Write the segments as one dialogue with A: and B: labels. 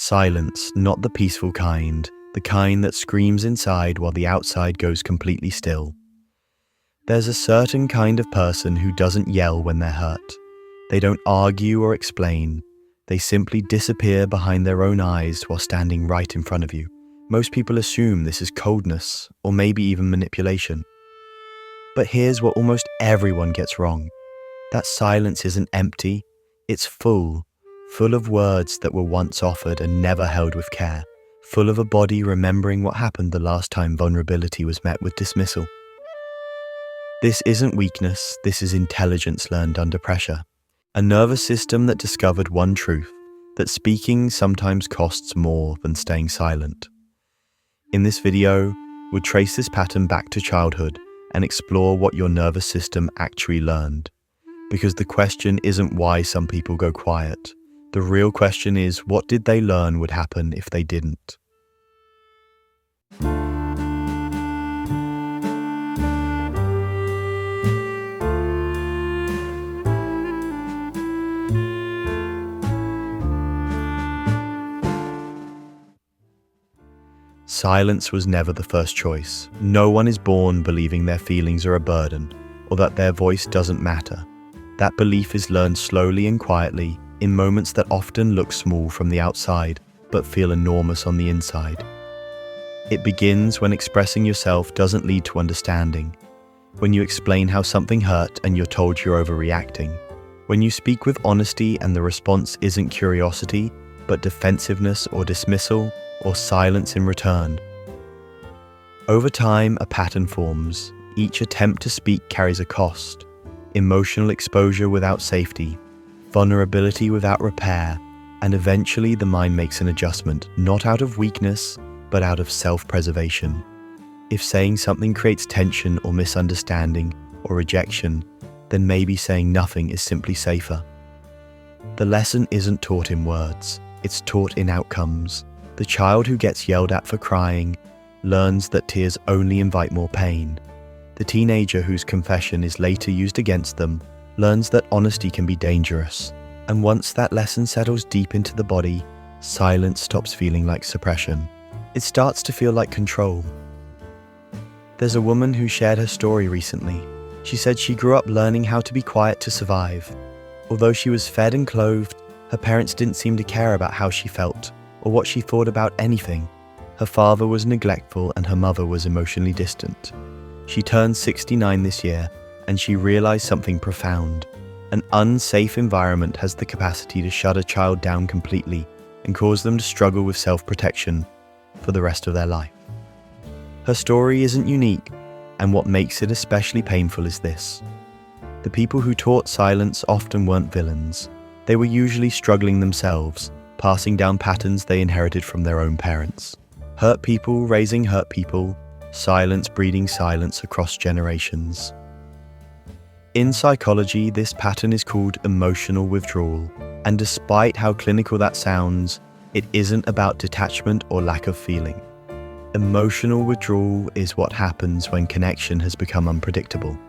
A: Silence, not the peaceful kind, the kind that screams inside while the outside goes completely still. There's a certain kind of person who doesn't yell when they're hurt. They don't argue or explain. They simply disappear behind their own eyes while standing right in front of you. Most people assume this is coldness or maybe even manipulation. But here's what almost everyone gets wrong. That silence isn't empty, it's full of words that were once offered and never held with care, full of a body remembering what happened the last time vulnerability was met with dismissal. This isn't weakness, this is intelligence learned under pressure. A nervous system that discovered one truth, that speaking sometimes costs more than staying silent. In this video, we'll trace this pattern back to childhood and explore what your nervous system actually learned. Because the question isn't why some people go quiet. The real question is, what did they learn would happen if they didn't? Silence was never the first choice. No one is born believing their feelings are a burden or that their voice doesn't matter. That belief is learned slowly and quietly in moments that often look small from the outside but feel enormous on the inside. It begins when expressing yourself doesn't lead to understanding, when you explain how something hurt and you're told you're overreacting, when you speak with honesty and the response isn't curiosity but defensiveness or dismissal or silence in return. Over time, a pattern forms. Each attempt to speak carries a cost. Emotional exposure without safety, vulnerability without repair, and eventually the mind makes an adjustment, not out of weakness, but out of self-preservation. If saying something creates tension or misunderstanding or rejection, then maybe saying nothing is simply safer. The lesson isn't taught in words, it's taught in outcomes. The child who gets yelled at for crying learns that tears only invite more pain. The teenager whose confession is later used against them learns that honesty can be dangerous. And once that lesson settles deep into the body, silence stops feeling like suppression. It starts to feel like control. There's a woman who shared her story recently. She said she grew up learning how to be quiet to survive. Although she was fed and clothed, her parents didn't seem to care about how she felt or what she thought about anything. Her father was neglectful and her mother was emotionally distant. She turned 69 this year, and she realized something profound. An unsafe environment has the capacity to shut a child down completely and cause them to struggle with self-protection for the rest of their life. Her story isn't unique, and what makes it especially painful is this. The people who taught silence often weren't villains. They were usually struggling themselves, passing down patterns they inherited from their own parents. Hurt people raising hurt people, silence breeding silence across generations. In psychology, this pattern is called emotional withdrawal, and despite how clinical that sounds, it isn't about detachment or lack of feeling. Emotional withdrawal is what happens when connection has become unpredictable,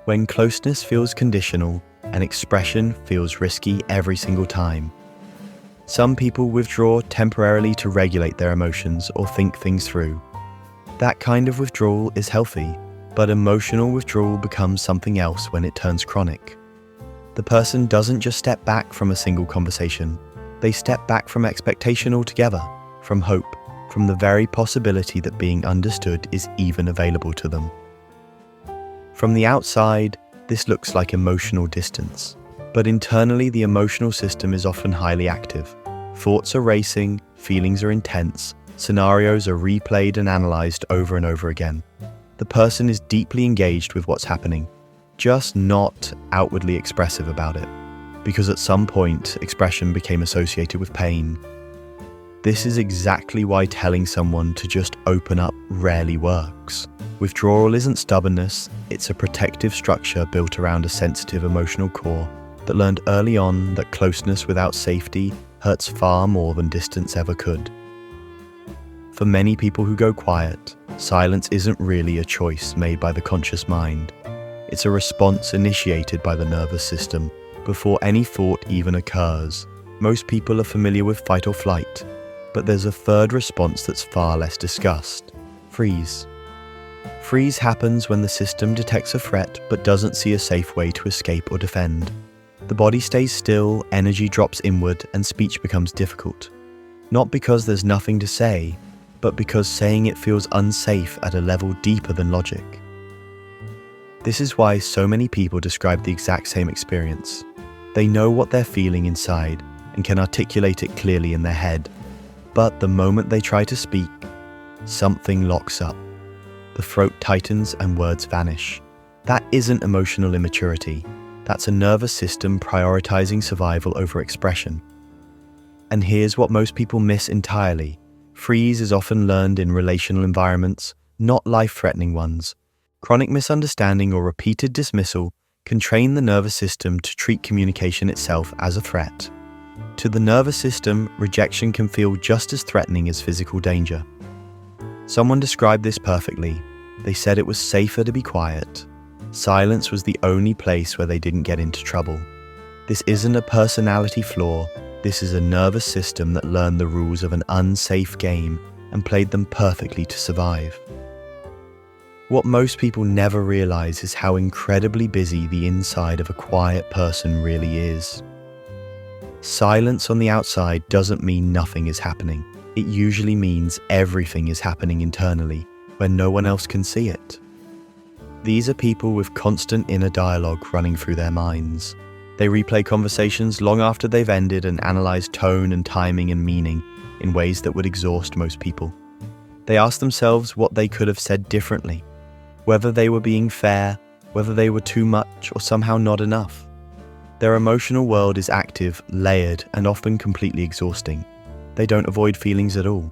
A: when closeness feels conditional and expression feels risky every single time. Some people withdraw temporarily to regulate their emotions or think things through. That kind of withdrawal is healthy, but emotional withdrawal becomes something else when it turns chronic. The person doesn't just step back from a single conversation. They step back from expectation altogether, from hope, from the very possibility that being understood is even available to them. From the outside, this looks like emotional distance, but internally the emotional system is often highly active. Thoughts are racing, feelings are intense, scenarios are replayed and analyzed over and over again. The person is deeply engaged with what's happening, just not outwardly expressive about it, because at some point, expression became associated with pain. This is exactly why telling someone to just open up rarely works. Withdrawal isn't stubbornness, it's a protective structure built around a sensitive emotional core that learned early on that closeness without safety hurts far more than distance ever could. For many people who go quiet, silence isn't really a choice made by the conscious mind. It's a response initiated by the nervous system before any thought even occurs. Most people are familiar with fight or flight. But there's a third response that's far less discussed: freeze. Freeze happens when the system detects a threat but doesn't see a safe way to escape or defend. The body stays still, energy drops inward, and speech becomes difficult. Not because there's nothing to say, but because saying it feels unsafe at a level deeper than logic. This is why so many people describe the exact same experience. They know what they're feeling inside and can articulate it clearly in their head. But the moment they try to speak, something locks up. The throat tightens and words vanish. That isn't emotional immaturity. That's a nervous system prioritizing survival over expression. And here's what most people miss entirely. Freeze is often learned in relational environments, not life-threatening ones. Chronic misunderstanding or repeated dismissal can train the nervous system to treat communication itself as a threat. To the nervous system, rejection can feel just as threatening as physical danger. Someone described this perfectly. They said it was safer to be quiet. Silence was the only place where they didn't get into trouble. This isn't a personality flaw. This is a nervous system that learned the rules of an unsafe game and played them perfectly to survive. What most people never realize is how incredibly busy the inside of a quiet person really is. Silence on the outside doesn't mean nothing is happening. It usually means everything is happening internally, where no one else can see it. These are people with constant inner dialogue running through their minds. They replay conversations long after they've ended and analyze tone and timing and meaning in ways that would exhaust most people. They ask themselves what they could have said differently, whether they were being fair, whether they were too much or somehow not enough. Their emotional world is active, layered, and often completely exhausting. They don't avoid feelings at all.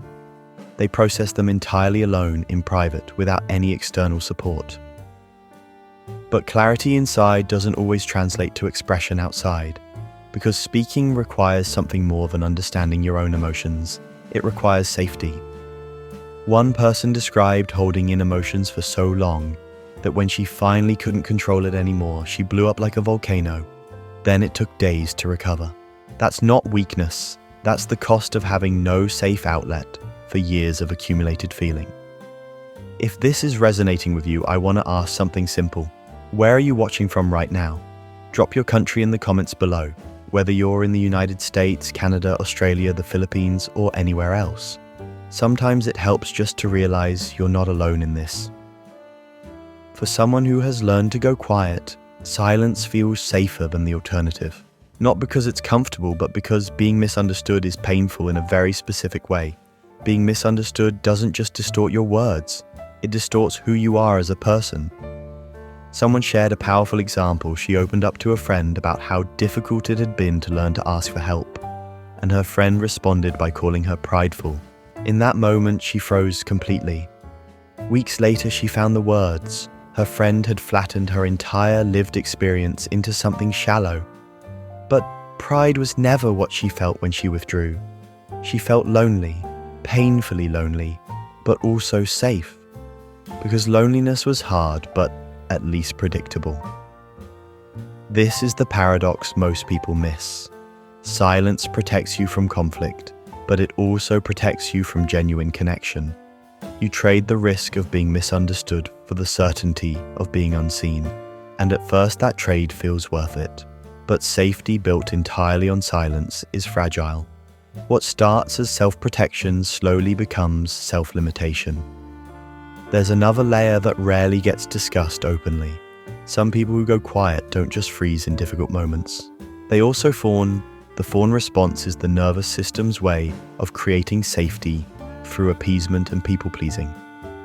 A: They process them entirely alone in private without any external support. But clarity inside doesn't always translate to expression outside, because speaking requires something more than understanding your own emotions. It requires safety. One person described holding in emotions for so long that when she finally couldn't control it anymore, she blew up like a volcano. Then it took days to recover. That's not weakness. That's the cost of having no safe outlet for years of accumulated feeling. If this is resonating with you, I want to ask something simple. Where are you watching from right now? Drop your country in the comments below, whether you're in the United States, Canada, Australia, the Philippines, or anywhere else. Sometimes it helps just to realize you're not alone in this. For someone who has learned to go quiet, silence feels safer than the alternative. Not because it's comfortable, but because being misunderstood is painful in a very specific way. Being misunderstood doesn't just distort your words, it distorts who you are as a person. Someone shared a powerful example. She opened up to a friend about how difficult it had been to learn to ask for help, and her friend responded by calling her prideful. In that moment, she froze completely. Weeks later, she found the words. Her friend had flattened her entire lived experience into something shallow. But pride was never what she felt when she withdrew. She felt lonely, painfully lonely, but also safe. Because loneliness was hard, but at least predictable. This is the paradox most people miss. Silence protects you from conflict, but it also protects you from genuine connection. You trade the risk of being misunderstood for the certainty of being unseen, and at first that trade feels worth it. But safety built entirely on silence is fragile. What starts as self-protection slowly becomes self-limitation. There's another layer that rarely gets discussed openly. Some people who go quiet don't just freeze in difficult moments. They also fawn. The fawn response is the nervous system's way of creating safety through appeasement and people-pleasing,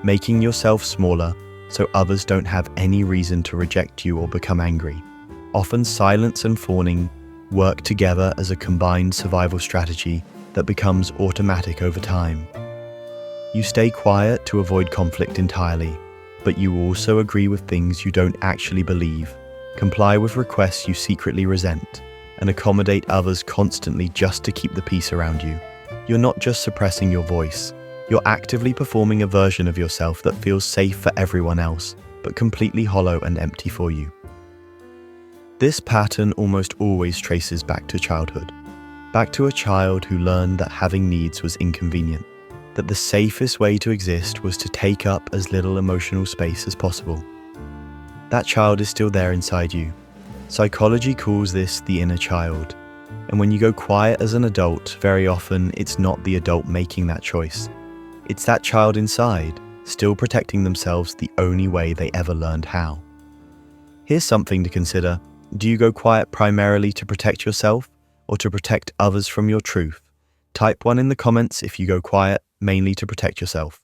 A: making yourself smaller so others don't have any reason to reject you or become angry. Often silence and fawning work together as a combined survival strategy that becomes automatic over time. You stay quiet to avoid conflict entirely, but you also agree with things you don't actually believe, comply with requests you secretly resent, and accommodate others constantly just to keep the peace around you. You're not just suppressing your voice, you're actively performing a version of yourself that feels safe for everyone else, but completely hollow and empty for you. This pattern almost always traces back to childhood. Back to a child who learned that having needs was inconvenient, that the safest way to exist was to take up as little emotional space as possible. That child is still there inside you. Psychology calls this the inner child. And when you go quiet as an adult, very often it's not the adult making that choice. It's that child inside, still protecting themselves the only way they ever learned how. Here's something to consider. Do you go quiet primarily to protect yourself or to protect others from your truth? Type 1 in the comments if you go quiet mainly to protect yourself.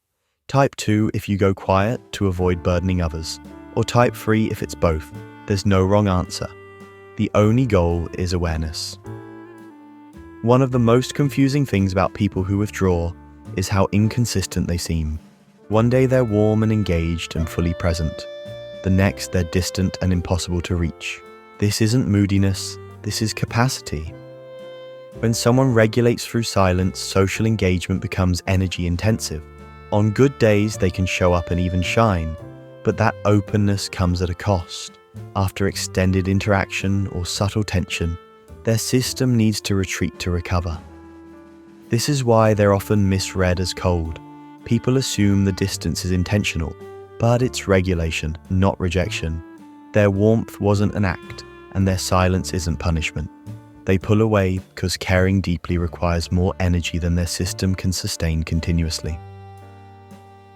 A: Type 2 if you go quiet to avoid burdening others. Or type 3 if it's both. There's no wrong answer. The only goal is awareness. One of the most confusing things about people who withdraw is how inconsistent they seem. One day they're warm and engaged and fully present. The next they're distant and impossible to reach. This isn't moodiness, this is capacity. When someone regulates through silence, social engagement becomes energy intensive. On good days they can show up and even shine, but that openness comes at a cost. After extended interaction or subtle tension, their system needs to retreat to recover. This is why they're often misread as cold. People assume the distance is intentional, but it's regulation, not rejection. Their warmth wasn't an act, and their silence isn't punishment. They pull away because caring deeply requires more energy than their system can sustain continuously.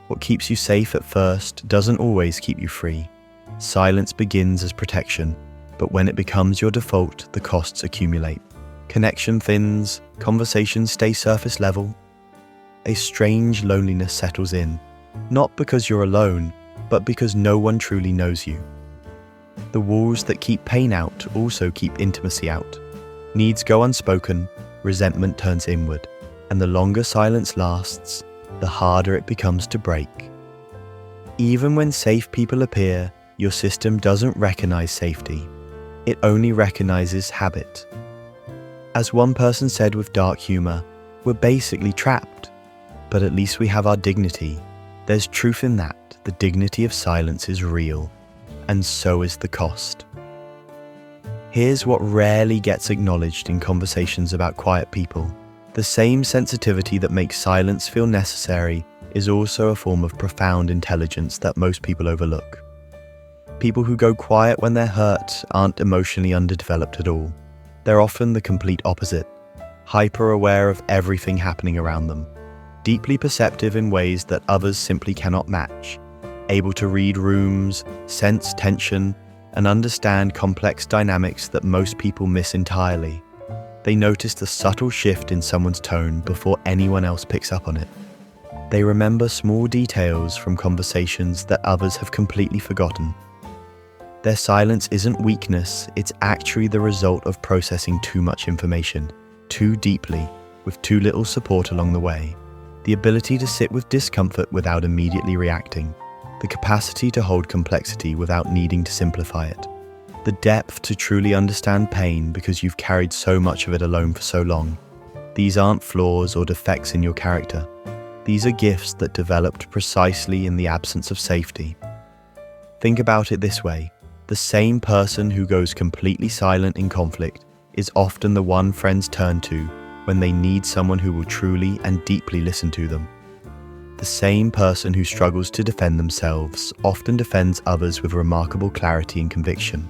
A: What keeps you safe at first doesn't always keep you free. Silence begins as protection, but when it becomes your default, the costs accumulate. Connection thins, conversations stay surface level. A strange loneliness settles in, not because you're alone, but because no one truly knows you. The walls that keep pain out also keep intimacy out. Needs go unspoken, resentment turns inward, and the longer silence lasts, the harder it becomes to break. Even when safe people appear, your system doesn't recognize safety. It only recognizes habit. As one person said with dark humor, we're basically trapped, but at least we have our dignity. There's truth in that. The dignity of silence is real, and so is the cost. Here's what rarely gets acknowledged in conversations about quiet people. The same sensitivity that makes silence feel necessary is also a form of profound intelligence that most people overlook. People who go quiet when they're hurt aren't emotionally underdeveloped at all. They're often the complete opposite, hyper-aware of everything happening around them, deeply perceptive in ways that others simply cannot match, able to read rooms, sense tension, and understand complex dynamics that most people miss entirely. They notice the subtle shift in someone's tone before anyone else picks up on it. They remember small details from conversations that others have completely forgotten. Their silence isn't weakness, it's actually the result of processing too much information, too deeply, with too little support along the way. The ability to sit with discomfort without immediately reacting. The capacity to hold complexity without needing to simplify it. The depth to truly understand pain because you've carried so much of it alone for so long. These aren't flaws or defects in your character. These are gifts that developed precisely in the absence of safety. Think about it this way. The same person who goes completely silent in conflict is often the one friends turn to when they need someone who will truly and deeply listen to them. The same person who struggles to defend themselves often defends others with remarkable clarity and conviction.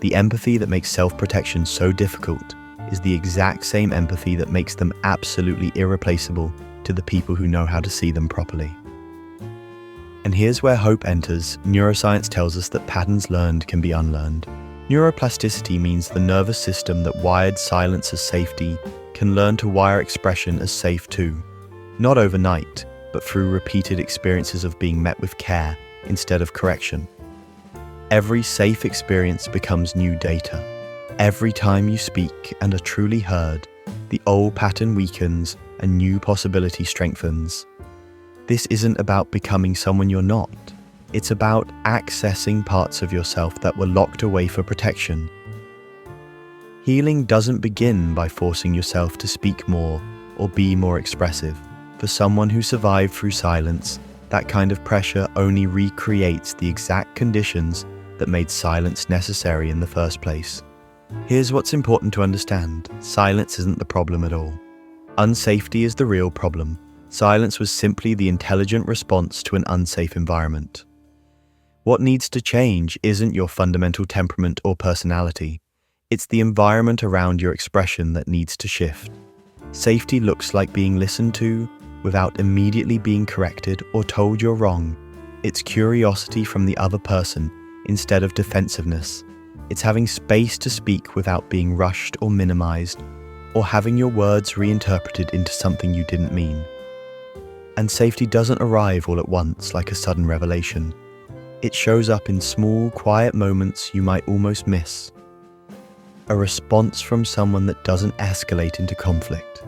A: The empathy that makes self-protection so difficult is the exact same empathy that makes them absolutely irreplaceable to the people who know how to see them properly. And here's where hope enters. Neuroscience tells us that patterns learned can be unlearned. Neuroplasticity means the nervous system that wired silence as safety can learn to wire expression as safe too. Not overnight, but through repeated experiences of being met with care instead of correction. Every safe experience becomes new data. Every time you speak and are truly heard, the old pattern weakens and new possibility strengthens. This isn't about becoming someone you're not. It's about accessing parts of yourself that were locked away for protection. Healing doesn't begin by forcing yourself to speak more or be more expressive. For someone who survived through silence, that kind of pressure only recreates the exact conditions that made silence necessary in the first place. Here's what's important to understand. Silence isn't the problem at all. Unsafety is the real problem. Silence was simply the intelligent response to an unsafe environment. What needs to change isn't your fundamental temperament or personality. It's the environment around your expression that needs to shift. Safety looks like being listened to without immediately being corrected or told you're wrong. It's curiosity from the other person instead of defensiveness. It's having space to speak without being rushed or minimized, or having your words reinterpreted into something you didn't mean. And safety doesn't arrive all at once like a sudden revelation. It shows up in small, quiet moments you might almost miss. A response from someone that doesn't escalate into conflict.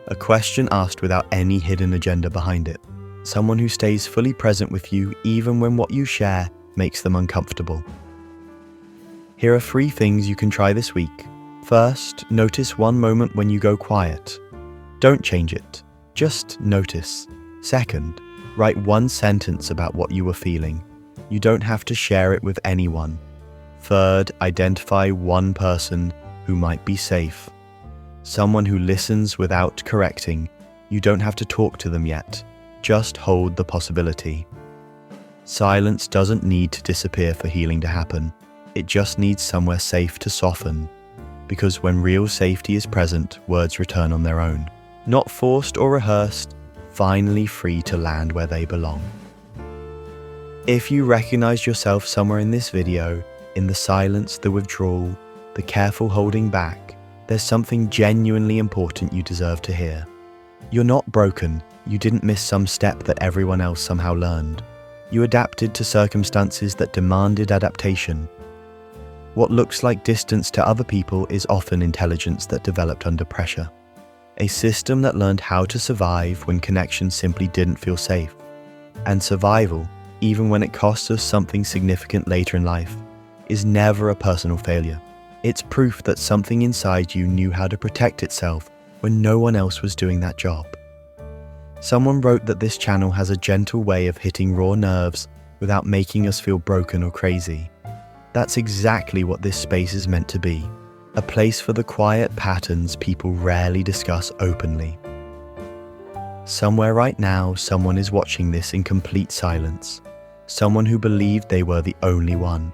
A: A question asked without any hidden agenda behind it. Someone who stays fully present with you even when what you share makes them uncomfortable. Here are 3 things you can try this week. First, notice one moment when you go quiet. Don't change it, just notice. Second, write one sentence about what you were feeling. You don't have to share it with anyone. Third, identify one person who might be safe. Someone who listens without correcting. You don't have to talk to them yet. Just hold the possibility. Silence doesn't need to disappear for healing to happen. It just needs somewhere safe to soften. Because when real safety is present, words return on their own. Not forced or rehearsed, finally free to land where they belong. If you recognize yourself somewhere in this video, in the silence, the withdrawal, the careful holding back, there's something genuinely important you deserve to hear. You're not broken. You didn't miss some step that everyone else somehow learned. You adapted to circumstances that demanded adaptation. What looks like distance to other people is often intelligence that developed under pressure. A system that learned how to survive when connection simply didn't feel safe. And survival, even when it costs us something significant later in life, is never a personal failure. It's proof that something inside you knew how to protect itself when no one else was doing that job. Someone wrote that this channel has a gentle way of hitting raw nerves without making us feel broken or crazy. That's exactly what this space is meant to be. A place for the quiet patterns people rarely discuss openly. Somewhere right now, someone is watching this in complete silence. Someone who believed they were the only one.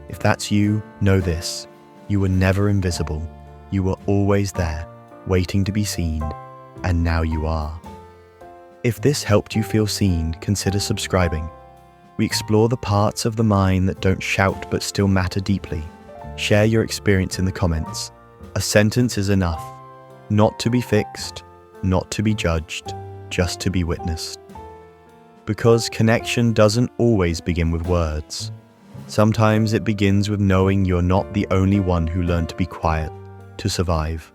A: If that's you, know this. You were never invisible. You were always there, waiting to be seen, and now you are. If this helped you feel seen, consider subscribing. We explore the parts of the mind that don't shout but still matter deeply. Share your experience in the comments. A sentence is enough. Not to be fixed, not to be judged, just to be witnessed. Because connection doesn't always begin with words. Sometimes it begins with knowing you're not the only one who learned to be quiet, to survive.